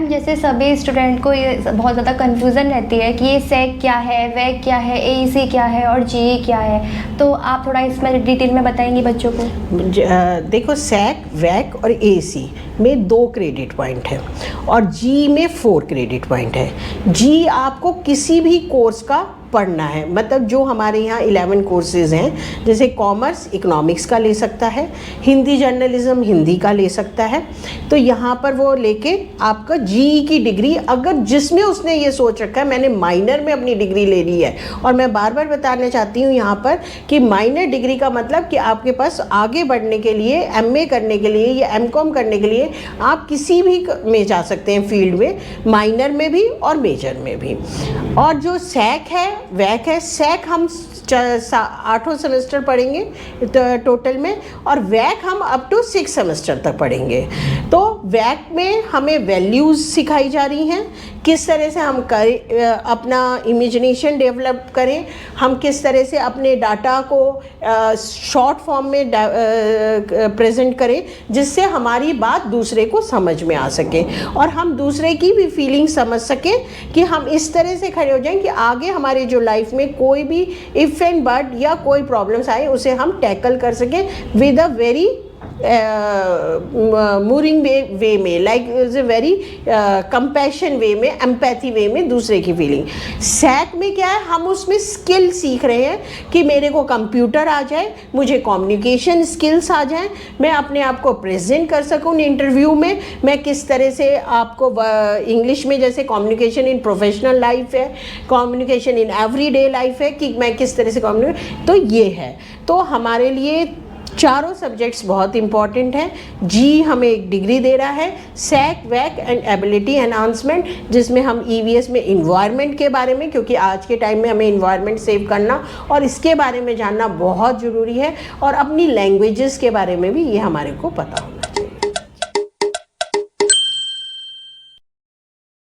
Ma'am जैसे सभी student को ये बहुत ज़्यादा कंफ्यूजन रहती है कि ये सैक क्या है, वैक क्या है, एईसी क्या है और जीई क्या है, तो आप थोड़ा इसमें डिटेल में बताएंगी बच्चों को। देखो, सैक, वैक और एसी में 2 क्रेडिट पॉइंट है और जी में 4 क्रेडिट पॉइंट है। जी आपको किसी भी कोर्स का पढ़ना है, मतलब जो हमारे यहाँ 11 कोर्सेज हैं, जैसे कॉमर्स इकोनॉमिक्स का ले सकता है, हिंदी जर्नलिज्म हिंदी का ले सकता है, तो यहाँ पर वो लेके आपका जीई की डिग्री, अगर जिसमें उसने ये सोच रखा है मैंने माइनर में अपनी डिग्री ले ली है, और मैं बार बार बताना चाहती हूँ यहाँ पर कि माइनर डिग्री का मतलब कि आपके पास आगे बढ़ने के लिए, एमए करने के लिए या एमकॉम करने के लिए आप किसी भी में जा सकते हैं फील्ड में, माइनर में भी और मेजर में भी। और जो सैक है, वैक है, सैक हम 8 सेमेस्टर पढ़ेंगे टोटल में, और वैक हम अप टू 6 सेमेस्टर तक पढ़ेंगे। तो वैक में हमें वैल्यूज़ सिखाई जा रही हैं, किस तरह से हम करें, अपना इमेजिनेशन डेवलप करें, हम किस तरह से अपने डाटा को शॉर्ट फॉर्म में प्रेजेंट करें जिससे हमारी बात दूसरे को समझ में आ सके और हम दूसरे की भी फीलिंग समझ सकें, कि हम इस तरह से खड़े हो जाएं कि आगे हमारे जो लाइफ में कोई भी इफ एंड बट या कोई प्रॉब्लम्स आए उसे हम टैकल कर सकें with a very mooring way में, like is a very compassion way में, एम्पैथी वे में दूसरे की फीलिंग। सैक में क्या है, हम उसमें स्किल सीख रहे हैं कि मेरे को कंप्यूटर आ जाए, मुझे कम्युनिकेशन स्किल्स आ जाए, मैं अपने आप को प्रेजेंट कर सकूँ इंटरव्यू में, मैं किस तरह से आपको इंग्लिश में जैसे कम्युनिकेशन इन प्रोफेशनल लाइफ है, कम्युनिकेशन इन एवरीडे लाइफ है, कि मैं किस तरह से कम्युनिकेट, तो ये है। तो हमारे लिए चारों सब्जेक्ट्स बहुत इंपॉर्टेंट हैं। जी हमें एक डिग्री दे रहा है, सैक, वैक एंड एबिलिटी एनहांसमेंट, जिसमें हम ईवीएस में इन्वायरमेंट के बारे में, क्योंकि आज के टाइम में हमें इन्वायरमेंट सेव करना और इसके बारे में जानना बहुत ज़रूरी है, और अपनी लैंग्वेजेस के बारे में भी ये हमारे को पता होना।